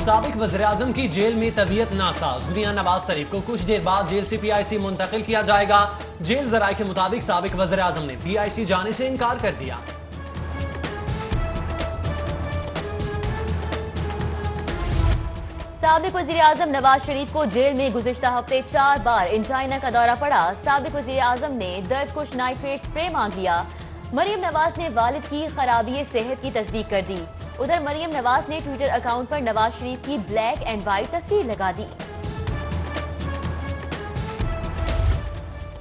سابق وزیراعظم کی جیل میں طبیعت ناساز، میاں نواز شریف کو کچھ دیر بعد جیل سے پی آئی سی منتقل کیا جائے گا۔ جیل ذرائع کے مطابق سابق وزیراعظم نے پی آئی سی جانے سے انکار کر دیا۔ سابق وزیراعظم نواز شریف کو جیل میں گزشتہ ہفتے 4 بار انجائنا کا دورہ پڑا۔ سابق وزیراعظم نے درد کش نائٹریٹ اسپرے مانگ لیا۔ مریم نواز نے والد کی خرابی صحت کی تصدیق کر دی۔ ادھر مریم نواز نے ٹویٹر اکاؤنٹ پر نواز شریف کی بلیک اینڈ وائٹ تصویر لگا دی۔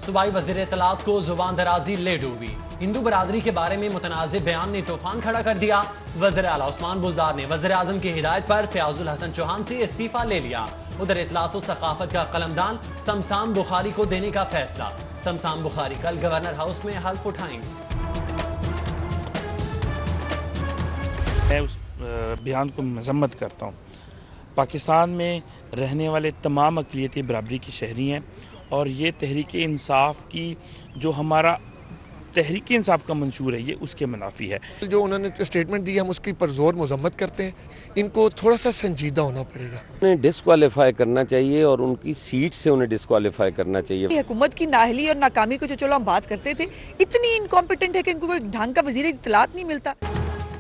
صوبائی وزیر اطلاعات کو زبان درازی لے ڈوبی۔ ہندو برادری کے بارے میں متنازع بیان نے طوفان کھڑا کر دیا۔ وزیر اعلیٰ عثمان بزدار نے وزیر اعظم کی ہدایت پر فیاض الحسن چوہان سے استعفیٰ لے لیا۔ ادھر اطلاعات و ثقافت کا قلمدان سمسام بخاری کو دینے کا فیصلہ۔ سمسام بخاری کل گورنر ہاؤس میں حلف اٹھائیں گے۔ میں اس بیان کو مذمت کرتا ہوں۔ پاکستان میں رہنے والے تمام اقلیتی برابری کی شہری ہیں، اور یہ تحریک انصاف کی جو ہمارا تحریک انصاف کا منشور ہے، یہ اس کے منافی ہے۔ جو انہوں نے اسٹیٹمنٹ دی ہم اس کی پرزور مذمت کرتے ہیں۔ ان کو تھوڑا سا سنجیدہ ہونا پڑے گا۔ انہیں ڈسکوالیفائی کرنا چاہیے اور ان کی سیٹ سے انہیں ڈسکوالیفائی کرنا چاہیے۔ حکومت کی نااہلی اور ناکامی کو جو چلو ہم بات کرتے تھے، اتنی انکمپیٹنٹ ہے کہ ان کو کوئی ڈھنگ کا وزیر اطلاعات نہیں ملتا۔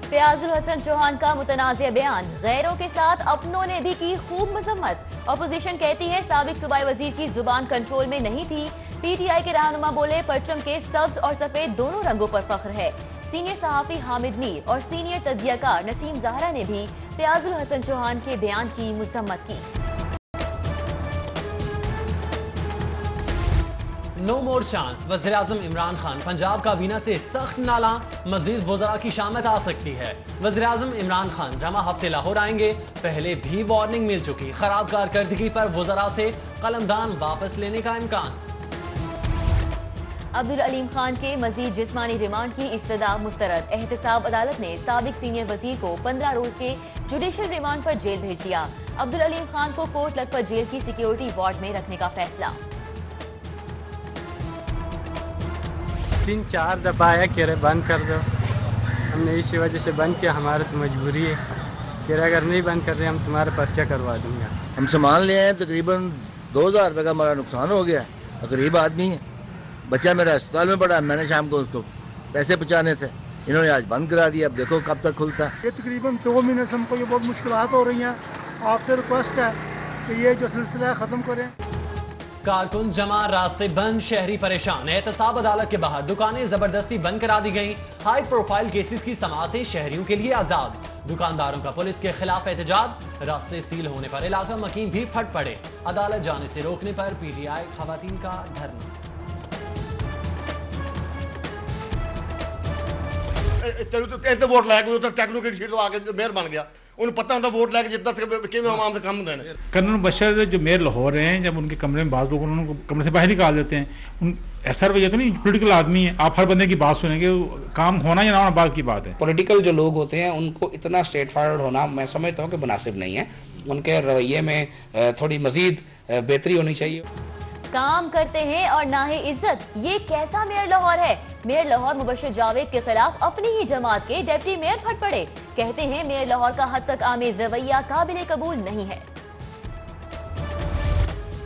فیاض الحسن چوہان کا متنازع بیان، غیروں کے ساتھ اپنوں نے بھی کی خوب مذمت۔ اپوزیشن کہتی ہے سابق صوبائی وزیر کی زبان کنٹرول میں نہیں تھی۔ پی ٹی آئی کے رہنما بولے پرچم کے سبز اور سفید دونوں رنگوں پر فخر ہے۔ سینئر صحافی حامد میر اور سینئر تجزیہ کار نسیم زہرا نے بھی فیاض الحسن چوہان کے بیان کی مذمت کی۔ نو مور چانس، وزیراعظم عمران خان پنجاب کابینہ سے سخت نالاں، مزید وزراء کی شامت آ سکتی ہے۔ وزیراعظم عمران خان رواں ہفتے لاہور آئیں گے۔ پہلے بھی وارننگ مل چکی، خراب کارکردگی پر وزراء سے قلمدان واپس لینے کا امکان۔ عبدالعلیم خان کے مزید جسمانی ریمانڈ کی استدعا مسترد۔ احتساب عدالت نے سابق سینئر وزیر کو 15 روز کے جوڈیشل ریمانڈ پر جیل بھیج دیا۔ عبدالعلیم خان کو کوٹ لکھپت جیل کی سیکیورٹی وارڈ میں رکھنے کا فیصلہ۔ 3-4 دفعہ آیا کہ بند کر دو، ہم نے اسی وجہ سے بند کیا، ہمارا تو مجبوری ہے کہ اگر نہیں بند کر رہے ہم تمہارا پرچہ کروا دوں گا۔ ہم سامان لے آئے ہیں، تقریباً 2000 روپے کا ہمارا نقصان ہو گیا ہے۔ غریب آدمی ہے، بچہ میرا اسپتال میں پڑا، میں نے شام کو اس کو پیسے پہنچانے تھے، انہوں نے آج بند کرا دیا۔ اب دیکھو کب تک کھلتا ہے۔ یہ تقریباً 2 مہینے سے ہم کو یہ بہت مشکلات ہو رہی ہیں، آپ سے ریکویسٹ ہے کہ یہ جو سلسلہ ہے ختم کریں۔ کارکن جمع، راستے بند، شہری پریشان۔ احتساب عدالت کے باہر دکانیں زبردستی بند کرا دی گئیں۔ ہائی پروفائل کیسز کی سماعتیں شہریوں کے لیے آزاد۔ دکانداروں کا پولیس کے خلاف احتجاج، راستے سیل ہونے پر علاقہ مکین بھی پھٹ پڑے۔ عدالت جانے سے روکنے پر پی ٹی آئی خواتین کا دھرنا۔ ووٹ لے کے ٹیکنیکل شیٹ آ کے میئر بن گیا، انہیں پتہ ہوتا ووٹ لے کے جتنا عوام سے کم ہوتا ہے۔ کرنل بشر جو میئر لاہور ہیں، جب ان کے کمرے میں بعض لوگ انہوں کو کمرے سے باہر نکال دیتے ہیں، ایسا رویہ تو نہیں، پولیٹیکل آدمی ہے، آپ ہر بندے کی بات سنیں گے، کام ہونا یا نہ ہونا بات کی بات ہے۔ پولیٹیکل جو لوگ ہوتے ہیں ان کو اتنا اسٹریٹ فارورڈ ہونا میں سمجھتا ہوں کہ مناسب نہیں ہے، ان کے رویے میں تھوڑی مزید بہتری ہونی چاہیے۔ کام کرتے ہیں اور نہ ہی عزت، یہ کیسا میئر لاہور ہے؟ میئر لاہور مبشر جاوید کے خلاف اپنی ہی جماعت کے ڈپٹی میئر پھٹ پڑے۔ کہتے ہیں میئر لاہور کا حد تک آمیز رویہ قابل قبول نہیں ہے۔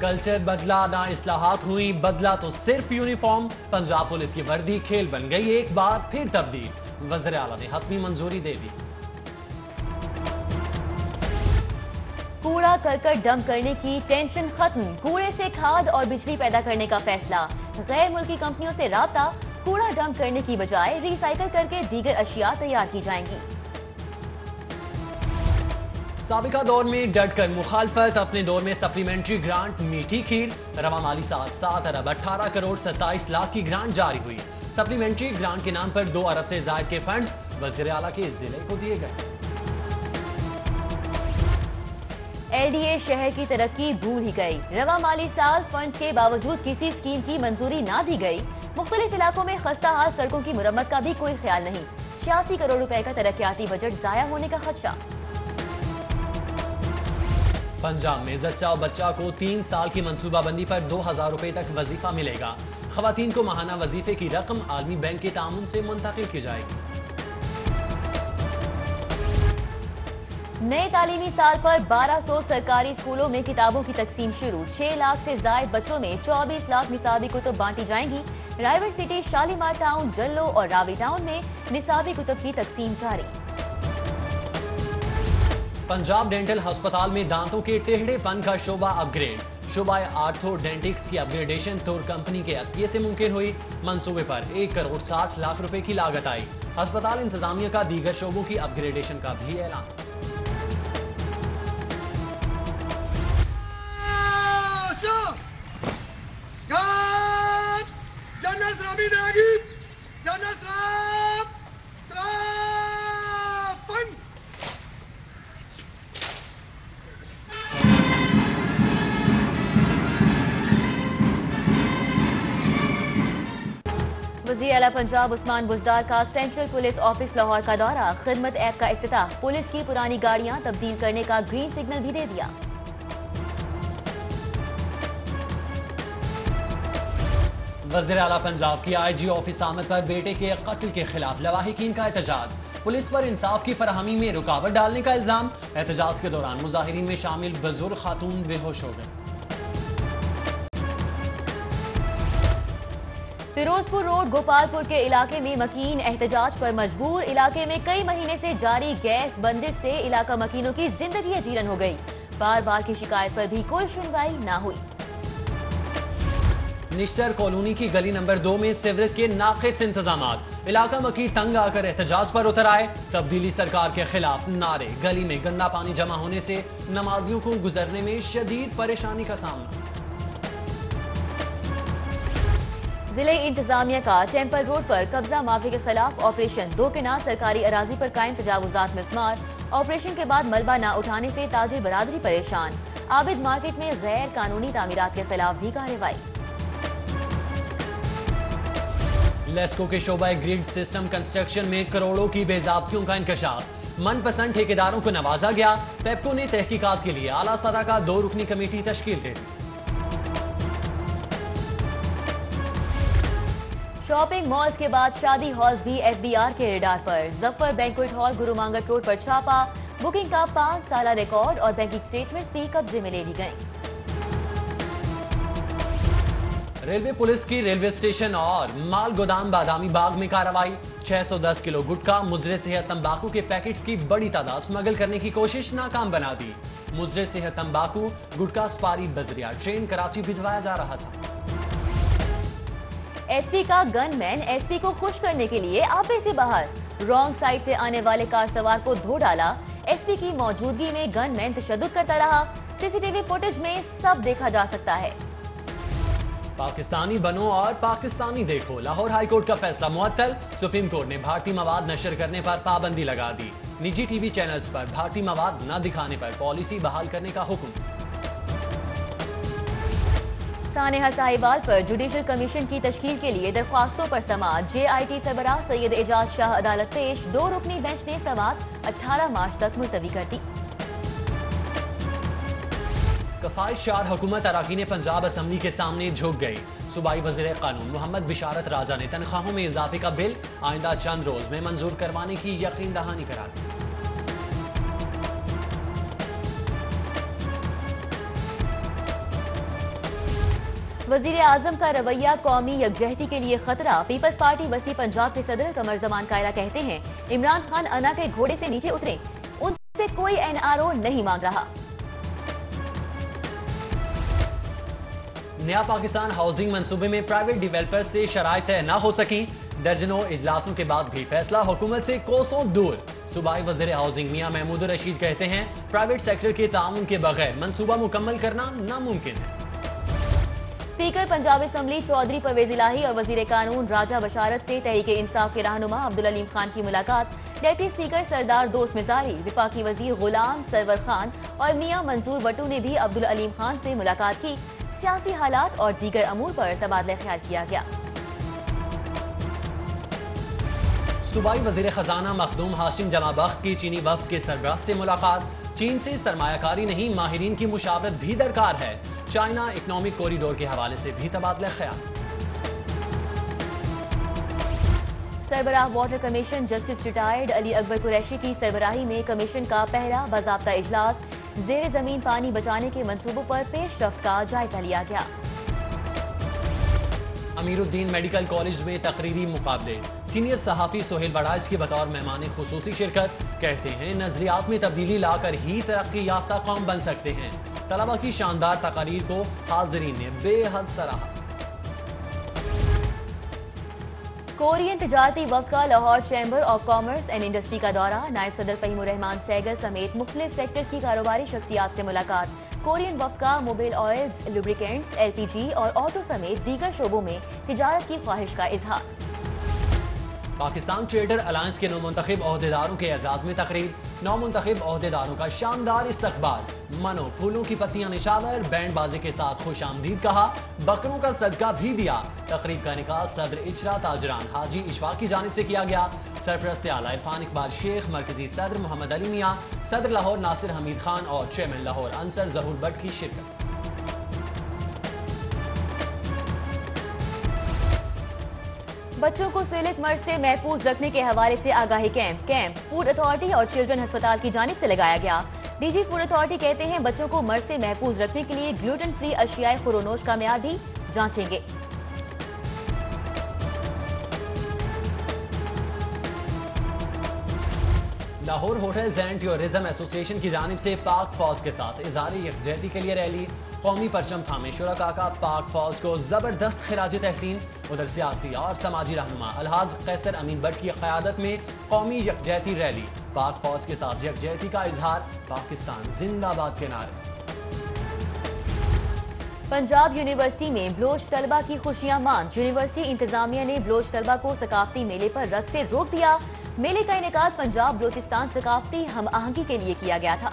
کلچر بدلا نہ اصلاحات ہوئی، بدلا تو صرف یونیفارم۔ پنجاب پولیس کی وردی کھیل بن گئی، ایک بار پھر تبدیل۔ وزیر اعلیٰ نے حتمی منظوری دے دی۔ کوڑا کرکٹ ڈمپ کرنے کی ٹینشن ختم، کوڑے سے کھاد اور بجلی پیدا کرنے کا فیصلہ۔ غیر ملکی کمپنیوں سے رابطہ، کوڑا ڈمپ کرنے کی بجائے ری سائیکل کر کے دیگر اشیاء تیار کی جائیں گی۔ سابقہ دور میں ڈٹ کر مخالفت، اپنے دور میں سپلیمنٹری گرانٹ میٹھی کھیر۔ رواں مالی سال 7 ارب 18 کروڑ 27 لاکھ کی گرانٹ جاری ہوئی۔ سپلیمنٹری گرانٹ کے نام پر 2 ارب سے زائد کے فنڈز وزیر اعلیٰ کے ضلع کو دیے گئے۔ ایل ڈی اے شہر کی ترقی بھول ہی گئی، رواں مالی سال فنڈز کے باوجود کسی اسکیم کی منظوری نہ دی گئی۔ مختلف علاقوں میں خستہ حال سڑکوں کی مرمت کا بھی کوئی خیال نہیں۔ 86 کروڑ روپے کا ترقیاتی بجٹ ضائع ہونے کا خدشہ۔ پنجاب میں زچہ و بچہ کو 3 سال کی منصوبہ بندی پر 2000 روپے تک وظیفہ ملے گا۔ خواتین کو ماہانہ وظیفے کی رقم عالمی بینک کے تعاون سے منتقل کی جائے گی۔ नए तालीमी साल पर 1200 सरकारी स्कूलों में किताबों की तकसीम शुरू। 6 लाख से जायद बच्चों में 24 लाख निसाबी कुतुब बांटी जाएंगी। रायगढ़ सिटी, शालीमार टाउन, जल्लो और रावी टाउन में निसाबी कुतुब की तकसीम जारी। पंजाब डेंटल अस्पताल में दांतों के टेढ़ेपन का शोबा अपग्रेड। शोबा आर्थोडेंटिक्स की अपग्रेडेशन तौर कंपनी के अतिये से मुमकिन हुई। मंसूबे पर 1 करोड़ 60 लाख रुपए की लागत आई। अस्पताल इंतजामिया का दीगर शोबों की अपग्रेडेशन का भी ऐलान। वज़ीर आला पंजाब उस्मान बुज़दार का सेंट्रल पुलिस ऑफिस लाहौर का दौरा। खिदमत ऐप का इफ्तिताह। पुलिस की पुरानी गाड़ियां तब्दील करने का ग्रीन सिग्नल भी दे दिया। वज़ीर आला पंजाब की IG ऑफिस आमद पर बेटे के कत्ल के खिलाफ लवाहिकीन का एहतजाज। पुलिस पर इंसाफ की फराहमी में रुकावट डालने का इल्जाम। एहतजाज के दौरान मुजाहिरीन में शामिल बुजुर्ग खातून बेहोश हो गए। फिरोजपुर रोड गोपालपुर के इलाके में मकीन एहतजाज पर मजबूर। इलाके में कई महीने से जारी गैस बंदिश से इलाका मकीनों की जिंदगी अजीरन हो गई। बार बार की शिकायत पर भी कोई सुनवाई ना हुई। निश्तर कॉलोनी की गली नंबर 2 में सीवरेज के नाकिस इंतजामात। इलाका मकीन तंग आकर एहतजाज पर उतर आए। तब्दीली सरकार के खिलाफ नारे। गली में गंदा पानी जमा होने से नमाजियों को गुजरने में शदीद परेशानी का सामना। जिले इंतजामिया का टेम्पल रोड पर कब्जा माफी के खिलाफ ऑपरेशन। 2 केनाल सरकारी अराजी पर कायम तजावुजात मिस्मार। ऑपरेशन के बाद मलबा न उठाने से ताजिर बरादरी परेशान। आबिद मार्केट में गैर कानूनी तामीरात के खिलाफ भी कार्रवाई। लेस्को के शोबा ग्रिड सिस्टम कंस्ट्रक्शन में करोड़ों की बेजाब्तियों का इंकशाफ। मनपसंद ठेकेदारों को नवाजा गया। पेप्को ने तहकीकात के लिए आला सतह का 2 रुकनी कमेटी तश्कील दे दी। शॉपिंग मॉल्स के बाद शादी हॉल्स भी FBI के रेडार पर। जफर बैंक्वेट हॉल गुरु मांगट रोड पर छापा। बुकिंग का 5 साल रिकॉर्ड और बैंकिंग स्टेटमेंट्स भी कब्जे में ले ली गई। रेलवे पुलिस की रेलवे स्टेशन और माल गोदाम बादामी बाग में कार्रवाई। 610 किलो गुटखा मुजरे सेहत तंबाकू के पैकेट्स की बड़ी तादाद स्मगल करने की कोशिश नाकाम बना दी। मुजरे सेहत तंबाकू गुटखा स्पारी बजरिया ट्रेन कराची भिजवाया जा रहा था। SP का गनमैन SP को खुश करने के लिए आपे से बाहर। रॉन्ग साइड से आने वाले कार सवार को धो डाला। SP की मौजूदगी में गनमैन तशद्दुद करता रहा। CCTV फुटेज में सब देखा जा सकता है। पाकिस्तानी बनो और पाकिस्तानी देखो। लाहौर हाई कोर्ट का फैसला मुअत्तल। सुप्रीम कोर्ट ने भारतीय मवाद नशर करने पर पाबंदी लगा दी। निजी TV चैनल्स पर भारतीय मवाद न दिखाने पर पॉलिसी बहाल करने का हुक्म। सानेहा साहिवाल पर जुडिशल कमीशन की तश्कील के लिए दरख्वास्तों पर समाअत। JIT सरबराह सैयद एजाज शाह अदालत पेश। 2 रुकनी बेंच ने समाअत 18 मार्च तक मुलतवी कर दी। कफायतशार हुकूमत अराकीन पंजाब असम्बली के सामने झुक गई। सूबाई वज़ीर कानून मोहम्मद बिशारत राजा ने तनख्वाहों में इजाफे का बिल आइंदा चंद रोज में मंजूर करवाने की यकीन दहानी करा दी। वजीर आजम का रवैया कौमी यकजहती के लिए खतरा। पीपल्स पार्टी बस्ती पंजाब के सदर कमर जमान कायरा कहते हैं इमरान खान अना के घोड़े से नीचे उतरे, उनसे कोई NRO नहीं मांग रहा। नया पाकिस्तान हाउसिंग मंसूबे में प्राइवेट डिवेलपर से शराइत तय न हो सकी। दर्जनों इजलासों के बाद भी फैसला हुकूमत से कोसों दूर। सूबाई वज़ीर हाउसिंग मियां महमूद रशीद कहते हैं प्राइवेट सेक्टर के ताउन के बगैर मंसूबा मुकम्मल करना नामुमकिन है। स्पीकर पंजाब असम्बली चौधरी परवेज इलाही और वजीर कानून राजा बशारत से तहरीक इंसाफ के रहनुमा अब्दुल अलीम खान की मुलाकात। डिप्टी स्पीकर सरदार दोस्त मिजारी, विफाकी वजीर गुलाम सरवर खान और मियां मंजूर बट्टू ने भी अब्दुल अलीम खान से मुलाकात की। सियासी हालात और दीगर अमूर पर तबादला ख्याल किया गया। सूबाई वजीर खजाना मखदूम हाशिम जमाबख्त की चीनी वफ्द के सरबराह से मुलाकात। चीन से सरमायाकारी नहीं माहिरीन की मुशावरत भी दरकार है। चाइना इकोनॉमिक कॉरिडोर के हवाले से भी तबादला ख्याल। सरबराह water commission justice retired Ali Akbar Qureshi की सरबराही में कमीशन का पहला बाज़ाब्ता इजलास। ज़ेर ज़मीन पानी बचाने के मंसूबों पर पेशरफ्त का जायजा लिया गया। अमीरुद्दीन मेडिकल कॉलेज में तकरीरी मुकाबले। सीनियर सहाफ़ी सोहेल वड़ाइज की बतौर मेहमान खुसूसी शिरकत। कहते हैं नजरियात में तब्दीली लाकर ही तरक्की याफ्ता कौम बन सकते हैं। तलबा की शानदार तकारीर को हाज़रीन ने बेहद सराहा। कोरियन तिजारती वफ्द का Lahore chamber of commerce and industry का दौरा। नायब सदर फ़हीमुर रहमान सहगल समेत मुख्तलिफ सेक्टर्स की कारोबारी शख्सियात से मुलाकात। कोरियन वफ्द का मोबाइल ऑयल्स, लुब्रिकेंट्स, LPG और ऑटो समेत दीगर शोबों में तिजारत की ख्वाहिश का इजहार। पाकिस्तान ट्रेडर अलायंस के नौमुंतखब ओहदेदारों के एजाज में तकरीब। नौमुंतखब ओहदेदारों का शानदार इस्तकबाल। मनो फूलों की पत्तियां निशावर, बैंड बाजे के साथ खुश आमदीद कहा। बकरों का सदका भी दिया। तकरीब का इनेकाद सदर इजरा ताजरान हाजी इशफाक की जानिब से किया गया। सरपरस्त आला इरफान इकबाल शेख, मरकजी सदर मोहम्मद अली मियाँ, सदर लाहौर नासिर हमीद खान और चेयरमैन लाहौर अंसर जहूर भट्ट की शिरकत। बच्चों को सेलिक मर्ज से महफूज रखने के हवाले से आगाही कैंप फूड अथॉरिटी और चिल्ड्रन अस्पताल की जानिब से लगाया गया। DG फूड अथॉरिटी कहते हैं बच्चों को मर्ज से महफूज रखने के लिए ग्लूटेन फ्री अशियाए खुरोनोश का म्यार भी जांचेंगे। Lahore hotels and tourism association की जानिब से पाक फौज के साथ इज़हार यकजहती के लिए रैली। कौमी परचम थामे शुरका का पाक फौज को जबरदस्त खिराज तहसीन। उधर सियासी और समाजी रहनुमा अलहाज कैसर अमीन भट्ट की क़यादत में कौमी यकजहती रैली। पाक फौज के साथ यकजहती का इजहार। पाकिस्तान जिंदाबाद के नारे। पंजाब यूनिवर्सिटी में बलोच तलबा की खुशियां मान। यूनिवर्सिटी इंतजामिया ने बलोच तलबा को सकाफती मेले पर रद से रोक दिया। मेले का इनेकाद पंजाब बलोचिस्तान सकाफती हम आहंगी के लिए किया गया था।